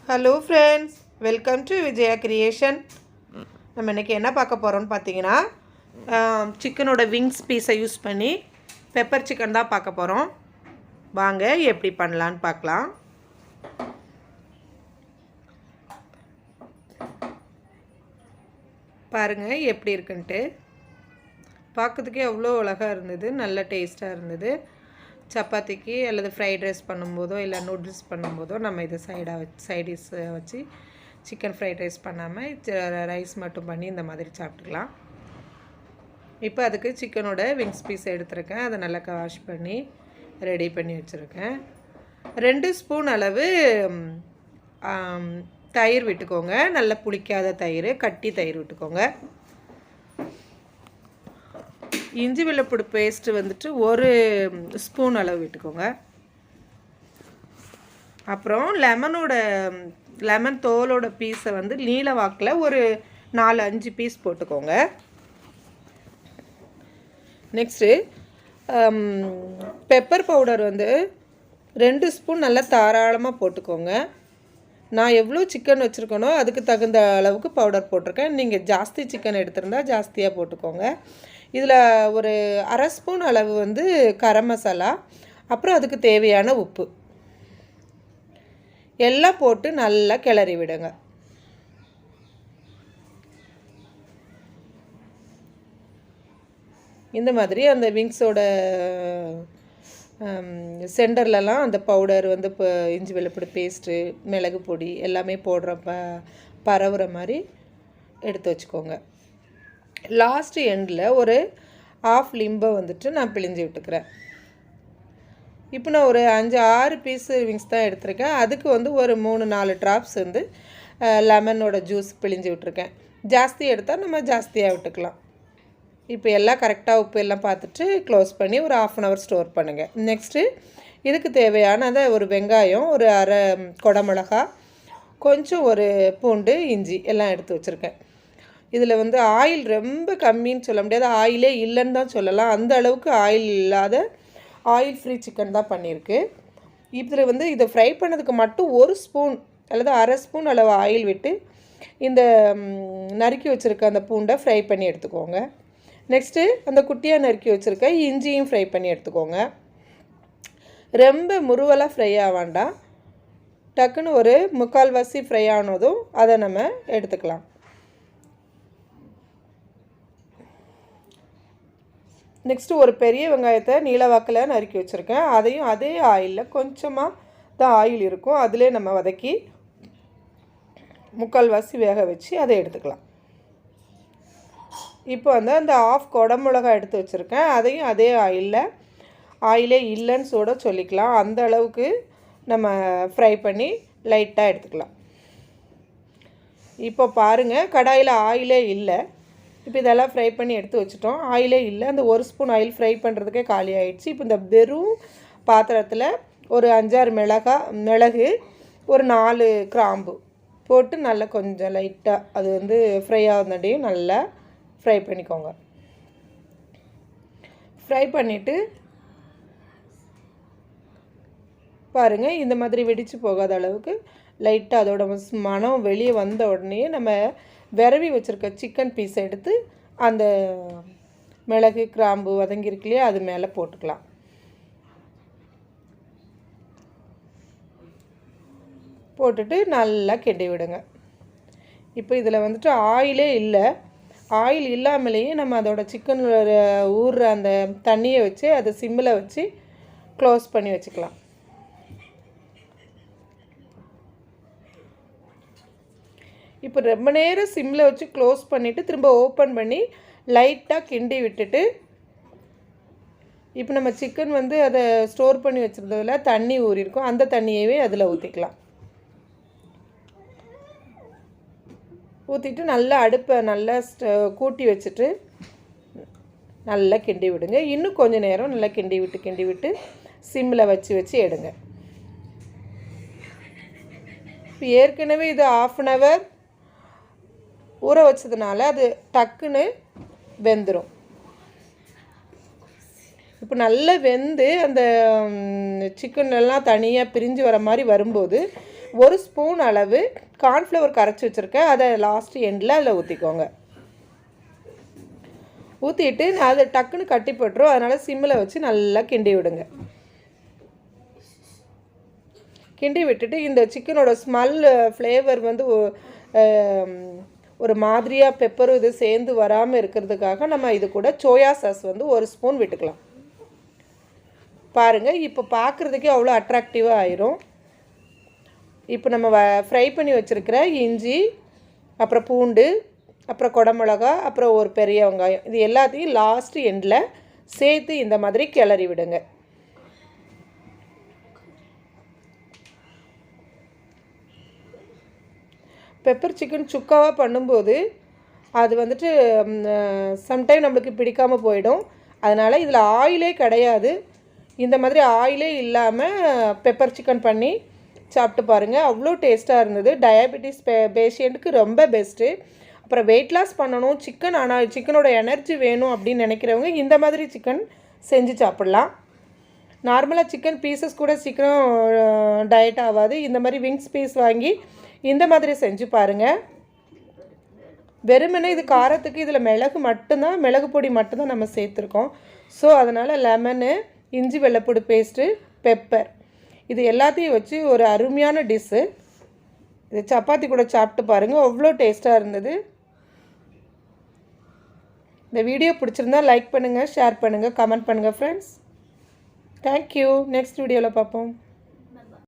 Hello friends, welcome to Vijaya creation. நம்ம இன்றைக்கி என்ன பார்க்க போகிறோம்னு பார்த்தீங்கன்னா, சிக்கனோட விங்ஸ் பீஸை யூஸ் பண்ணி பெப்பர் சிக்கன் தான் பார்க்க போகிறோம். வாங்க எப்படி பண்ணலான்னு பார்க்கலாம். பாருங்கள் எப்படி இருக்குன்ட்டு. பார்க்கறதுக்கே அவ்வளோ அழகாக இருந்தது, நல்ல டேஸ்ட்டாக இருந்தது. சப்பாத்திக்கு அல்லது ஃப்ரைட் ரைஸ் பண்ணும்போதோ இல்லை நூடுல்ஸ் பண்ணும்போதோ நம்ம இதை சைடிஸ் வச்சு சிக்கன் ஃப்ரைட் ரைஸ் பண்ணாமல் ரைஸ் மட்டும் பண்ணி இந்த மாதிரி சாப்பிட்டுக்கலாம். இப்போ அதுக்கு சிக்கனோட விங்ஸ் பீஸ் எடுத்துருக்கேன். அதை நல்லா வாஷ் பண்ணி ரெடி பண்ணி வச்சுருக்கேன். 2 ஸ்பூன் அளவு தயிர் விட்டுக்கோங்க. நல்லா புளிக்காத தயிர், கட்டி தயிர் விட்டுக்கோங்க. இஞ்சி வெள்ளைப்பூடு பேஸ்ட்டு வந்துட்டு 1 ஸ்பூன் அளவு விட்டுக்கோங்க. அப்புறம் லெமன் தோலோட பீஸை வந்து நீல வாக்கில் ஒரு 4-5 பீஸ் போட்டுக்கோங்க. நெக்ஸ்ட்டு பெப்பர் பவுடர் வந்து 2 ஸ்பூன் நல்லா தாராளமாக போட்டுக்கோங்க. நான் எவ்வளோ சிக்கன் வச்சுருக்கேனோ அதுக்கு தகுந்த அளவுக்கு பவுடர் போட்டிருக்கேன். நீங்கள் ஜாஸ்தி சிக்கன் எடுத்திருந்தால் ஜாஸ்தியாக போட்டுக்கோங்க. இதில் ஒரு 1/2 ஸ்பூன் அளவு வந்து கரம் மசாலா, அப்புறம் அதுக்கு தேவையான உப்பு எல்லாம் போட்டு நல்லா கிளறி விடுங்க. இந்த மாதிரி அந்த விங்ஸோட சென்டர்லலாம் அந்த பவுடர் வந்து இப்போ இஞ்சி வெள்ளைப்பூடு பேஸ்ட்டு, மிளகு பொடி எல்லாமே போடுற பரவுற மாதிரி எடுத்து வச்சுக்கோங்க. லாஸ்ட்டு எண்டில் ஒரு 1/2 லிம்பை வந்துட்டு நான் பிழிஞ்சு விட்டுக்கிறேன். இப்போ நான் ஒரு 5-6 பீஸு விங்ஸ் தான் எடுத்திருக்கேன். அதுக்கு வந்து ஒரு 3-4 ட்ராப்ஸ் வந்து லெமனோட ஜூஸ் பிழிஞ்சு விட்டுருக்கேன். ஜாஸ்தி எடுத்தால் நம்ம ஜாஸ்தியாக விட்டுக்கலாம். இப்போ எல்லாம் கரெக்டாக உப்பு எல்லாம் பார்த்துட்டு க்ளோஸ் பண்ணி ஒரு 1/2 அன் ஹவர் ஸ்டோர் பண்ணுங்கள். நெக்ஸ்ட்டு இதுக்கு தேவையானதை ஒரு வெங்காயம், ஒரு 1/2 குடமிளகா, கொஞ்சம் ஒரு பூண்டு, இஞ்சி எல்லாம் எடுத்து வச்சுருக்கேன். இதில் வந்து ஆயில் ரொம்ப கம்மின்னு சொல்ல முடியாது, ஆயிலே இல்லைன்னு தான் சொல்லலாம். அந்த அளவுக்கு ஆயில் இல்லாத ஆயில் ஃப்ரீ சிக்கன் தான் பண்ணியிருக்கு. இதில் வந்து இதை ஃப்ரை பண்ணதுக்கு மட்டும் 1 ஸ்பூன் அல்லது 1/2 ஸ்பூன் அளவு ஆயில் விட்டு இந்த நறுக்கி வச்சுருக்க அந்த பூண்டை ஃப்ரை பண்ணி எடுத்துக்கோங்க. நெக்ஸ்ட்டு அந்த குட்டியாக நறுக்கி வச்சுருக்க இஞ்சியும் ஃப்ரை பண்ணி எடுத்துக்கோங்க. ரொம்ப முருவலாக ஃப்ரை ஆக வேண்டாம். டக்குன்னு ஒரு 3/4 ஃப்ரை ஆனதும் அதை நம்ம எடுத்துக்கலாம். நெக்ஸ்ட்டு ஒரு பெரிய வெங்காயத்தை நீளவாக்கில் நறுக்கி வச்சுருக்கேன். அதையும் அதே ஆயிலில் கொஞ்சமாக தான் ஆயில் இருக்கும், அதிலே நம்ம வதக்கி 3/4 வேக வச்சு அதை எடுத்துக்கலாம். இப்போ வந்து அந்த 1/2 குடமிளகா எடுத்து வச்சுருக்கேன். அதையும் அதே ஆயிலே இல்லைன்னு சொல்லிக்கலாம். அந்த அளவுக்கு நம்ம ஃப்ரை பண்ணி லைட்டாக எடுத்துக்கலாம். இப்போ பாருங்கள், கடாயில் ஆயிலே இல்லை. இப்போ இதெல்லாம் ஃப்ரை பண்ணி எடுத்து வச்சுட்டோம். ஆயிலே இல்லை, அந்த 1 ஸ்பூன் ஆயில் ஃப்ரை பண்ணுறதுக்கே காலி ஆகிடுச்சு. இப்போ இந்த வெறும் பாத்திரத்தில் ஒரு 5-6 மிளகு, ஒரு 4 கிராம்பு போட்டு நல்லா கொஞ்சம் லைட்டாக அது வந்து ஃப்ரை ஆகுறதையும் நல்லா ஃப்ரை பண்ணிக்கோங்க. ஃப்ரை பண்ணிவிட்டு பாருங்கள், இந்த மாதிரி வெடித்து போகாத அளவுக்கு லைட்டாக அதோட மனம் வெளியே வந்த உடனே நம்ம விரவி வச்சுருக்க சிக்கன் பீஸை எடுத்து அந்த மிளகு கிராம்பு வதங்கிருக்கு இல்லையா, அது மேலே போட்டுக்கலாம். போட்டுட்டு நல்லா கிண்டி விடுங்க. இப்போ இதில் வந்துட்டு ஆயிலே இல்லை. ஆயில் இல்லாமலேயே நம்ம அதோட சிக்கன் ஊறுற அந்த தண்ணியை வச்சு அதை சிம்மில் வச்சு க்ளோஸ் பண்ணி வச்சுக்கலாம். இப்போ ரொம்ப நேரம் சிம்மில் வச்சு க்ளோஸ் பண்ணிவிட்டு திரும்ப ஓப்பன் பண்ணி லைட்டாக கிண்டி விட்டுட்டு, இப்போ நம்ம சிக்கன் வந்து அதை ஸ்டோர் பண்ணி வச்சுருந்ததில் தண்ணி ஊறியிருக்கும், அந்த தண்ணியவே அதில் ஊற்றிக்கலாம். ஊற்றிட்டு நல்லா அடுப்பை நல்லா கூட்டி வச்சுட்டு நல்லா கிண்டி விடுங்க. இன்னும் கொஞ்சம் நேரம் நல்லா கிண்டி விட்டு சிம்மில் வச்சு எடுங்க. இப்போ ஏற்கனவே இது 1/2 அன் ஹவர் ஊற வச்சதுனால அது டக்குன்னு வெந்துடும். இப்போ நல்லா வெந்து அந்த சிக்கன் எல்லாம் தனியாக பிரிஞ்சு வர மாதிரி வரும்போது 1 ஸ்பூன் அளவு கார்ன்ஃப்ளவர் கரைச்சி வச்சுருக்கேன். அதை லாஸ்ட் எண்டில் அதில் ஊற்றிக்கோங்க. ஊற்றிட்டு அதை டக்குன்னு கட்டி போட்டுரும். அதனால் சிம்மில் வச்சு நல்லா கிண்டி விடுங்க. கிண்டி விட்டுட்டு இந்த சிக்கனோட ஸ்மெல் ஃப்ளேவர் வந்து ஒரு மாதிரியாக பெப்பரும் இது சேர்ந்து வராமல் இருக்கிறதுக்காக நம்ம இது கூட சோயா சாஸ் வந்து 1 ஸ்பூன் விட்டுக்கலாம். பாருங்கள், இப்போ பார்க்குறதுக்கே அவ்வளோ அட்ராக்டிவாக ஆயிரும். இப்போ நம்ம ஃப்ரை பண்ணி வச்சுருக்கிற இஞ்சி, அப்புறம் பூண்டு, அப்புறம் குடமிளகா, அப்புறம் ஒரு பெரிய வெங்காயம், இது எல்லாத்தையும் லாஸ்ட் எண்டில் சேர்த்து இந்த மாதிரி கிளறி விடுங்க. பெப்பர் சிக்கன் சுக்காவாக பண்ணும்போது அது வந்துட்டு சம்டைம் நம்மளுக்கு பிடிக்காமல் போயிடும். அதனால் இதில் ஆயிலே கிடையாது. இந்த மாதிரி ஆயிலே இல்லாமல் பெப்பர் சிக்கன் பண்ணி சாப்பிட்டு பாருங்கள், அவ்வளோ டேஸ்ட்டாக இருந்தது. டயபெட்டிஸ் பேஷண்ட்டுக்கு ரொம்ப பெஸ்ட்டு. அப்புறம் வெயிட் லாஸ் பண்ணணும், சிக்கனோட எனர்ஜி வேணும் அப்படின்னு நினைக்கிறவங்க இந்த மாதிரி சிக்கன் செஞ்சு சாப்பிட்லாம். நார்மலாக சிக்கன் பீசஸ் கூட சீக்கிரம் டயட் ஆகாது. இந்த மாதிரி விங்ஸ் பீஸ் வாங்கி இந்த மாதிரி செஞ்சு பாருங்கள். வெறுமனே இது காரத்துக்கு இதில் மிளகு பொடி மட்டும்தான் நம்ம சேர்த்துருக்கோம். ஸோ அதனால் லெமனு, இஞ்சி வெள்ளைப்பூடு பேஸ்ட்டு, பெப்பர், இது எல்லாத்தையும் வச்சு ஒரு அருமையான டிஷ்ஷு. இது சப்பாத்தி கூட சாப்பிட்டு பாருங்கள், அவ்வளோ டேஸ்ட்டாக இருந்தது. இந்த வீடியோ பிடிச்சிருந்தா லைக் பண்ணுங்கள், ஷேர் பண்ணுங்கள், கமெண்ட் பண்ணுங்கள் ஃப்ரெண்ட்ஸ். தேங்க்யூ. நெக்ஸ்ட் வீடியோவில் பார்ப்போம்.